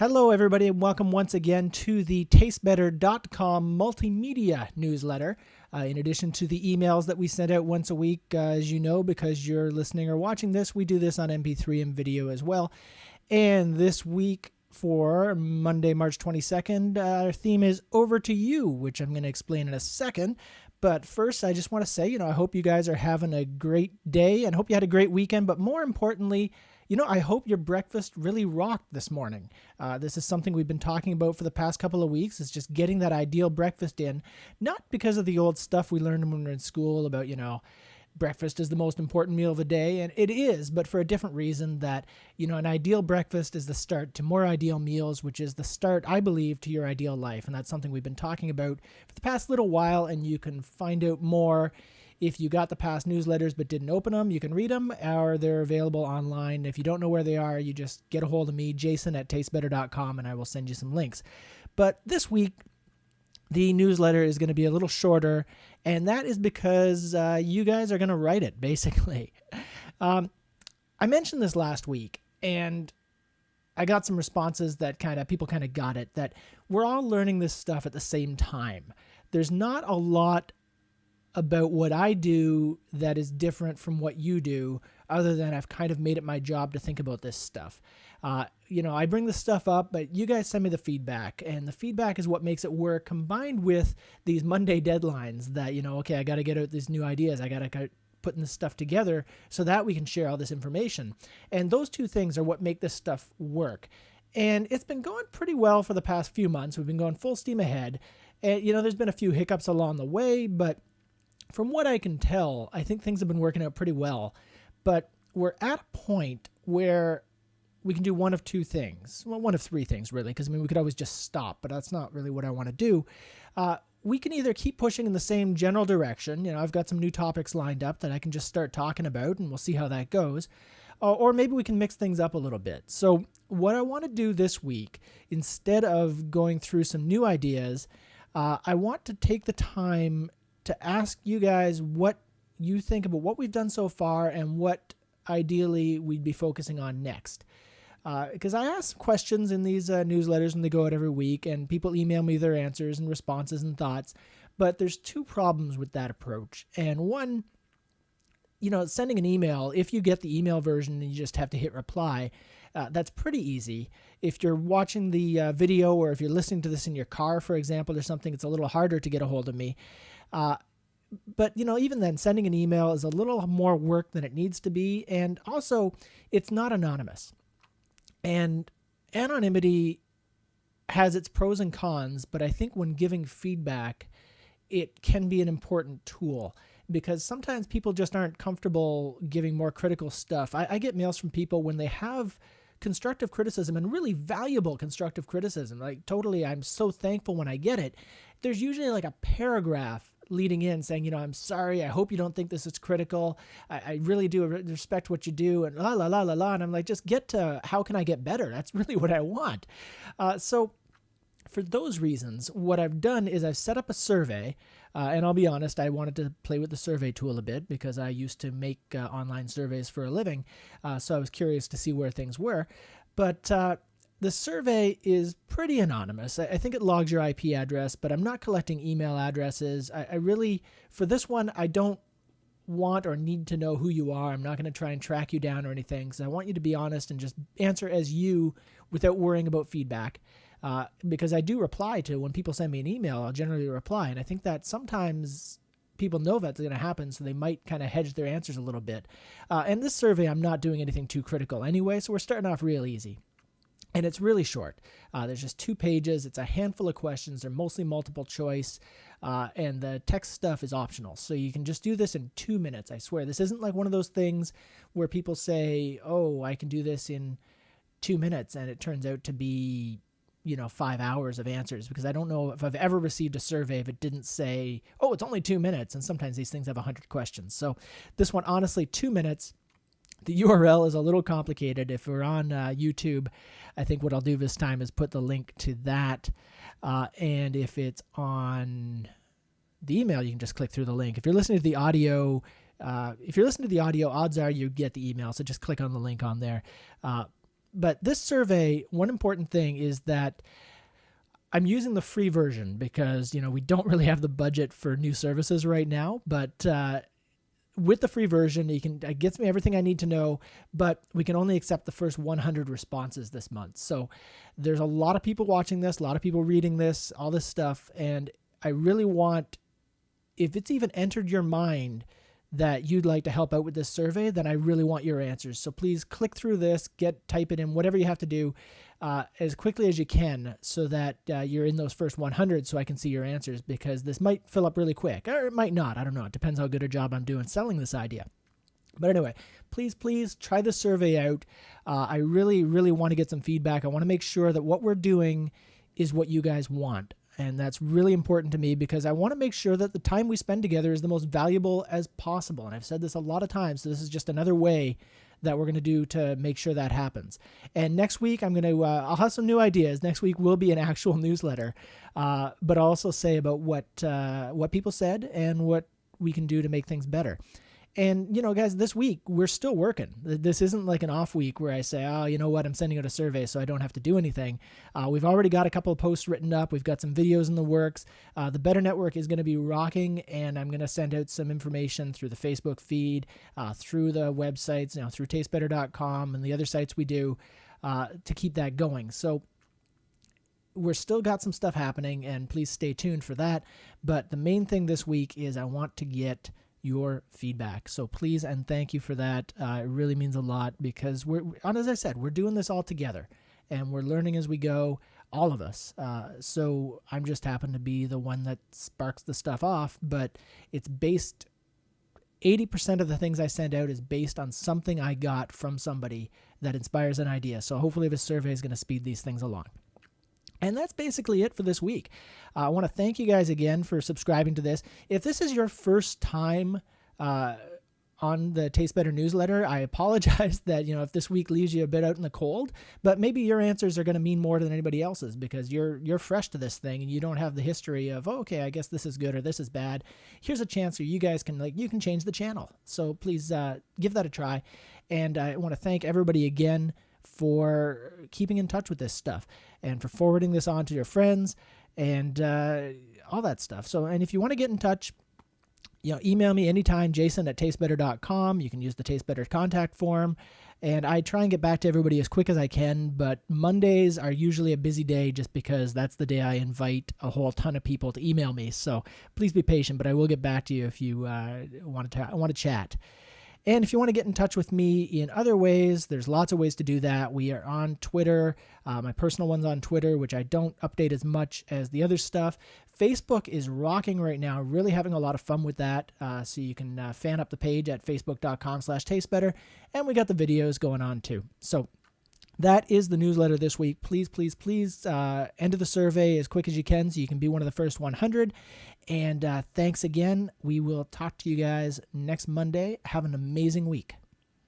Hello, everybody, and welcome once again to the tastebetter.com multimedia newsletter. In addition to the emails that we send out once a week, as you know, because you're listening or watching this, we do this on MP3 and video as well. And this week, for Monday, March 22nd, our theme is Over to You, which I'm going to explain in a second. But first, I just want to say, I hope you guys are having a great day and hope you had a great weekend. But more importantly, I hope your breakfast really rocked this morning. This is something we've been talking about for the past couple of weeks. It's just getting that ideal breakfast in, not because of the old stuff we learned when we were in school about, breakfast is the most important meal of the day, and it is, but for a different reason that, an ideal breakfast is the start to more ideal meals, which is the start, I believe, to your ideal life. And that's something we've been talking about for the past little while, and you can find out more if you got the past newsletters but didn't open them. You can read them, or they're available online. If you don't know where they are, you just get a hold of me, jason@tastebetter.com, and I will send you some links. But this week, the newsletter is going to be a little shorter, and that is because you guys are going to write it, basically. I mentioned this last week, and I got some responses that people kind of got it, that we're all learning this stuff at the same time. There's not a lot about what I do that is different from what you do, other than I've kind of made it my job to think about this stuff. I bring this stuff up, but you guys send me the feedback, and the feedback is what makes it work, combined with these Monday deadlines that, okay, I got to get out these new ideas. I got to putting this stuff together so that we can share all this information. And those two things are what make this stuff work. And it's been going pretty well for the past few months. We've been going full steam ahead. And, there's been a few hiccups along the way, but from what I can tell, I think things have been working out pretty well. But we're at a point where we can do one of two things. Well, one of three things, really, because we could always just stop, but that's not really what I want to do. We can either keep pushing in the same general direction. I've got some new topics lined up that I can just start talking about, and we'll see how that goes. Or maybe we can mix things up a little bit. So what I want to do this week, instead of going through some new ideas, I want to take the time to ask you guys what you think about what we've done so far and what ideally we'd be focusing on next. Because I ask questions in these newsletters when they go out every week, and people email me their answers and responses and thoughts. But there's two problems with that approach. And one, sending an email, if you get the email version and you just have to hit reply, that's pretty easy. If you're watching the video, or if you're listening to this in your car, for example, or something, it's a little harder to get a hold of me. But, even then, sending an email is a little more work than it needs to be. And also, it's not anonymous. And anonymity has its pros and cons, but I think when giving feedback, it can be an important tool, because sometimes people just aren't comfortable giving more critical stuff. I get mails from people when they have constructive criticism, and really valuable constructive criticism. Like, totally, I'm so thankful when I get it. There's usually like a paragraph leading in saying, I'm sorry, I hope you don't think this is critical. I really do respect what you do, and la, la, la, la, la. And I'm like, just get to how can I get better? That's really what I want. So for those reasons, what I've done is I've set up a survey, and I'll be honest, I wanted to play with the survey tool a bit because I used to make online surveys for a living, so I was curious to see where things were. But the survey is pretty anonymous. I think it logs your IP address, but I'm not collecting email addresses. I really, for this one, I don't want or need to know who you are. I'm not going to try and track you down or anything, because I want you to be honest and just answer as you without worrying about feedback. Because I do reply to, when people send me an email, I'll generally reply. And I think that sometimes people know that's going to happen, so they might kind of hedge their answers a little bit. And this survey, I'm not doing anything too critical anyway, so we're starting off real easy. And it's really short. There's just 2 pages. It's a handful of questions. They're mostly multiple choice. And the text stuff is optional. So you can just do this in 2 minutes. I swear, this isn't like one of those things where people say, oh, I can do this in 2 minutes. And it turns out to be, 5 hours of answers, because I don't know if I've ever received a survey if it didn't say, oh, it's only 2 minutes. And sometimes these things have 100 questions. So this one, honestly, 2 minutes. The URL is a little complicated. If we're on YouTube, I think what I'll do this time is put the link to that. And if it's on the email, you can just click through the link. If you're listening to the audio, odds are you get the email. So just click on the link on there. But this survey, one important thing is that I'm using the free version because, we don't really have the budget for new services right now. But with the free version, it gets me everything I need to know, but we can only accept the first 100 responses this month. So there's a lot of people watching this, a lot of people reading this, all this stuff. And I really want, if it's even entered your mind that you'd like to help out with this survey, then I really want your answers. So please click through this, type it in, whatever you have to do as quickly as you can so that you're in those first 100 so I can see your answers, because this might fill up really quick, or it might not. I don't know. It depends how good a job I'm doing selling this idea. But anyway, please try the survey out. I really, really want to get some feedback. I want to make sure that what we're doing is what you guys want. And that's really important to me because I want to make sure that the time we spend together is the most valuable as possible. And I've said this a lot of times, so this is just another way that we're going to do to make sure that happens. And next week, I'll have some new ideas. Next week will be an actual newsletter, but I'll also say about what people said and what we can do to make things better. And, guys, this week, we're still working. This isn't like an off week where I say, oh, you know what, I'm sending out a survey so I don't have to do anything. We've already got a couple of posts written up. We've got some videos in the works. The Better Network is going to be rocking, and I'm going to send out some information through the Facebook feed, through the websites, through tastebetter.com and the other sites we do to keep that going. So we're still got some stuff happening, and please stay tuned for that. But the main thing this week is I want to get your feedback. So please and thank you for that. It really means a lot because as I said, we're doing this all together and we're learning as we go, all of us. So I'm just happen to be the one that sparks the stuff off, but it's based, 80% of the things I send out is based on something I got from somebody that inspires an idea. So hopefully this survey is going to speed these things along. And that's basically it for this week. I want to thank you guys again for subscribing to this. If this is your first time on the Taste Better newsletter, I apologize that, if this week leaves you a bit out in the cold, but maybe your answers are going to mean more than anybody else's because you're fresh to this thing and you don't have the history of, okay, I guess this is good or this is bad. Here's a chance where you guys can you can change the channel. So please give that a try. And I want to thank everybody again for keeping in touch with this stuff and for forwarding this on to your friends and all that stuff. So, and if you want to get in touch, email me anytime, jason@tastebetter.com. You can use the Taste Better contact form. And I try and get back to everybody as quick as I can, but Mondays are usually a busy day just because that's the day I invite a whole ton of people to email me. So please be patient, but I will get back to you if you want to chat. And if you want to get in touch with me in other ways, there's lots of ways to do that. We are on Twitter. My personal one's on Twitter, which I don't update as much as the other stuff. Facebook is rocking right now, really having a lot of fun with that. So you can fan up the page at facebook.com/tastebetter. And we got the videos going on too. So that is the newsletter this week. Please enter the survey as quick as you can so you can be one of the first 100. And thanks again. We will talk to you guys next Monday. Have an amazing week.